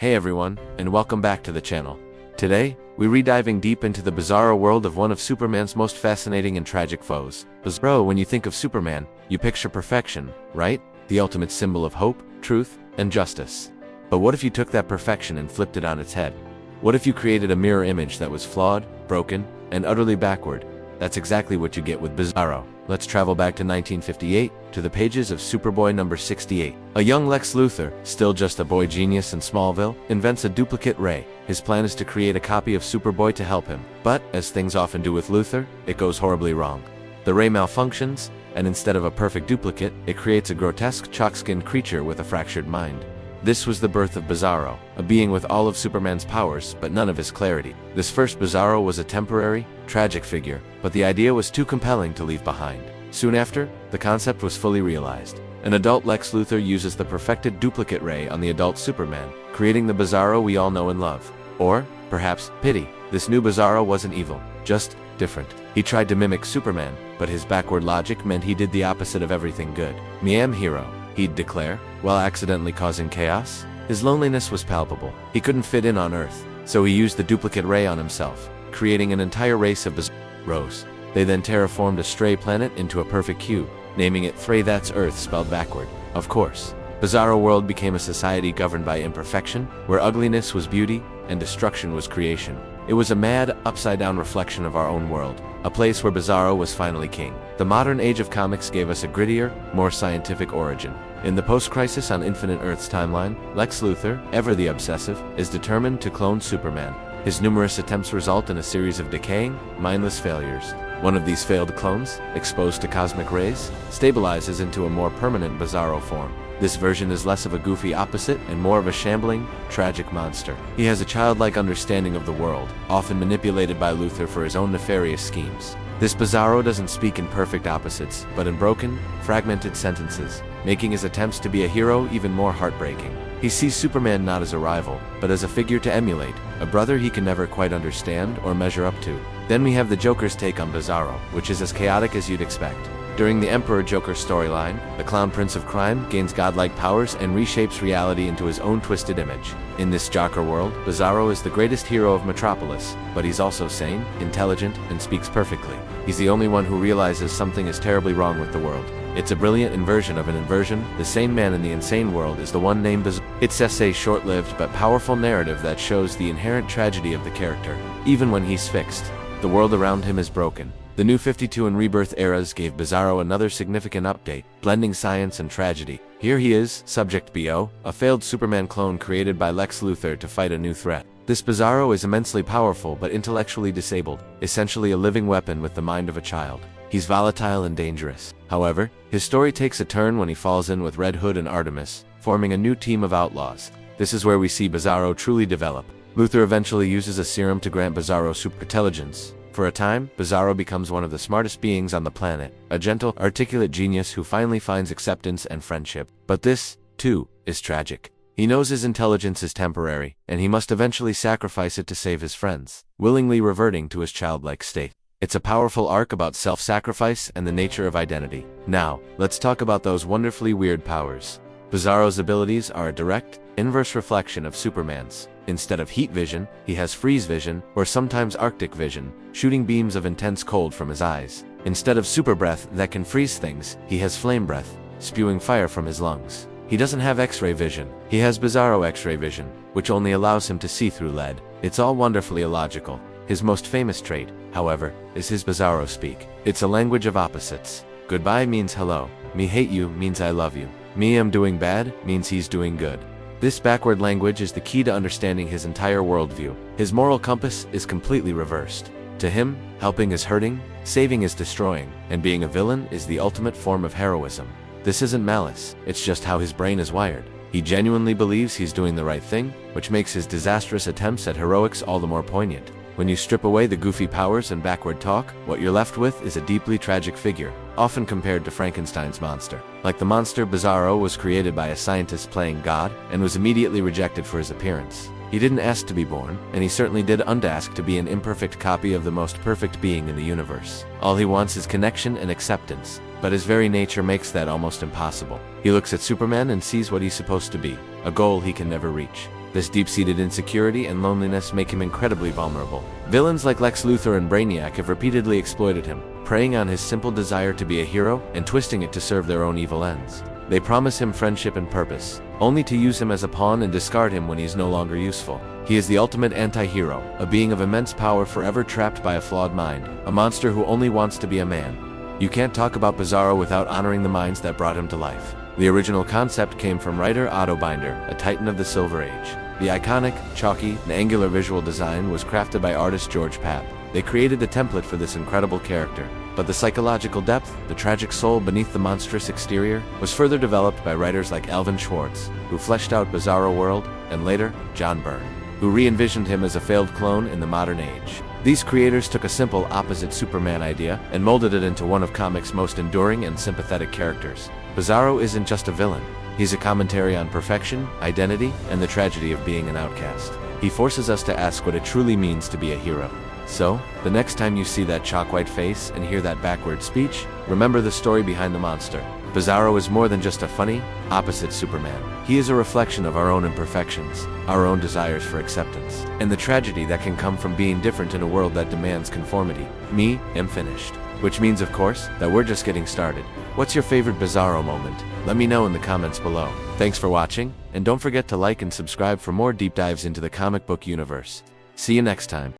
Hey everyone, and welcome back to the channel. Today, we're diving deep into the bizarro world of one of Superman's most fascinating and tragic foes. Bizarro, when you think of Superman, you picture perfection, right? The ultimate symbol of hope, truth, and justice. But what if you took that perfection and flipped it on its head? What if you created a mirror image that was flawed, broken, and utterly backward? That's exactly what you get with Bizarro. Let's travel back to 1958, to the pages of Superboy number 68. A young Lex Luthor, still just a boy genius in Smallville, invents a duplicate Ray. His plan is to create a copy of Superboy to help him. But, as things often do with Luthor, it goes horribly wrong. The Ray malfunctions, and instead of a perfect duplicate, it creates a grotesque, chalk-skinned creature with a fractured mind. This was the birth of Bizarro, a being with all of Superman's powers, but none of his clarity. This first Bizarro was a temporary, tragic figure, but the idea was too compelling to leave behind. Soon after, the concept was fully realized. An adult Lex Luthor uses the perfected duplicate Ray on the adult Superman, creating the Bizarro we all know and love. Or, perhaps, pity. This new Bizarro wasn't evil, just different. He tried to mimic Superman, but his backward logic meant he did the opposite of everything good. "Me am hero," he'd declare, while accidentally causing chaos. His loneliness was palpable. He couldn't fit in on Earth, so he used the duplicate Ray on himself, creating an entire race of Bizarros. They then terraformed a stray planet into a perfect cube, naming it Thray, that's Earth spelled backward. Of course, Bizarro world became a society governed by imperfection, where ugliness was beauty and destruction was creation. It was a mad, upside-down reflection of our own world, a place where Bizarro was finally king. The modern age of comics gave us a grittier, more scientific origin. In the post-Crisis on Infinite Earths timeline, Lex Luthor, ever the obsessive, is determined to clone Superman. His numerous attempts result in a series of decaying, mindless failures. One of these failed clones, exposed to cosmic rays, stabilizes into a more permanent Bizarro form. This version is less of a goofy opposite and more of a shambling, tragic monster. He has a childlike understanding of the world, often manipulated by Luthor for his own nefarious schemes. This Bizarro doesn't speak in perfect opposites, but in broken, fragmented sentences, making his attempts to be a hero even more heartbreaking. He sees Superman not as a rival, but as a figure to emulate, a brother he can never quite understand or measure up to. Then we have the Joker's take on Bizarro, which is as chaotic as you'd expect. During the Emperor Joker storyline, the Clown Prince of Crime gains godlike powers and reshapes reality into his own twisted image. In this Joker world, Bizarro is the greatest hero of Metropolis, but he's also sane, intelligent, and speaks perfectly. He's the only one who realizes something is terribly wrong with the world. It's a brilliant inversion of an inversion. The sane man in the insane world is the one named Bizarro. It's a short-lived but powerful narrative that shows the inherent tragedy of the character. Even when he's fixed, the world around him is broken. The New 52 and Rebirth eras gave Bizarro another significant update, blending science and tragedy. Here he is, Subject BO, a failed Superman clone created by Lex Luthor to fight a new threat. This Bizarro is immensely powerful but intellectually disabled, essentially a living weapon with the mind of a child. He's volatile and dangerous. However, his story takes a turn when he falls in with Red Hood and Artemis, forming a new team of outlaws. This is where we see Bizarro truly develop. Luthor eventually uses a serum to grant Bizarro superintelligence. For a time, Bizarro becomes one of the smartest beings on the planet, a gentle, articulate genius who finally finds acceptance and friendship. But this, too, is tragic. He knows his intelligence is temporary, and he must eventually sacrifice it to save his friends, willingly reverting to his childlike state. It's a powerful arc about self-sacrifice and the nature of identity. Now, let's talk about those wonderfully weird powers. Bizarro's abilities are a direct, inverse reflection of Superman's. Instead of heat vision, he has freeze vision, or sometimes Arctic vision, shooting beams of intense cold from his eyes. Instead of super breath that can freeze things, he has flame breath, spewing fire from his lungs. He doesn't have X-ray vision. He has Bizarro X-ray vision, which only allows him to see through lead. It's all wonderfully illogical. His most famous trait, however, is his Bizarro speak. It's a language of opposites. Goodbye means hello. Me hate you means I love you. Me am doing bad means he's doing good. This backward language is the key to understanding his entire worldview. His moral compass is completely reversed. To him, helping is hurting, saving is destroying, and being a villain is the ultimate form of heroism. This isn't malice, it's just how his brain is wired. He genuinely believes he's doing the right thing, which makes his disastrous attempts at heroics all the more poignant. When you strip away the goofy powers and backward talk, what you're left with is a deeply tragic figure, often compared to Frankenstein's monster. Like the monster, Bizarro was created by a scientist playing God, and was immediately rejected for his appearance. He didn't ask to be born, and he certainly didn't ask to be an imperfect copy of the most perfect being in the universe. All he wants is connection and acceptance, but his very nature makes that almost impossible. He looks at Superman and sees what he's supposed to be, a goal he can never reach. This deep-seated insecurity and loneliness make him incredibly vulnerable. Villains like Lex Luthor and Brainiac have repeatedly exploited him, preying on his simple desire to be a hero and twisting it to serve their own evil ends. They promise him friendship and purpose, only to use him as a pawn and discard him when he is no longer useful. He is the ultimate anti-hero, a being of immense power forever trapped by a flawed mind, a monster who only wants to be a man. You can't talk about Bizarro without honoring the minds that brought him to life. The original concept came from writer Otto Binder, a titan of the Silver Age. The iconic, chalky, and angular visual design was crafted by artist George Papp. They created the template for this incredible character. But the psychological depth, the tragic soul beneath the monstrous exterior, was further developed by writers like Alvin Schwartz, who fleshed out Bizarro World, and later, John Byrne, who re-envisioned him as a failed clone in the modern age. These creators took a simple opposite Superman idea and molded it into one of comics' most enduring and sympathetic characters. Bizarro isn't just a villain. He's a commentary on perfection, identity, and the tragedy of being an outcast. He forces us to ask what it truly means to be a hero. So, the next time you see that chalk-white face and hear that backward speech, remember the story behind the monster. Bizarro is more than just a funny, opposite Superman. He is a reflection of our own imperfections, our own desires for acceptance, and the tragedy that can come from being different in a world that demands conformity. Me, am finished. Which means, of course, that we're just getting started. What's your favorite Bizarro moment? Let me know in the comments below. Thanks for watching, and don't forget to like and subscribe for more deep dives into the comic book universe. See you next time.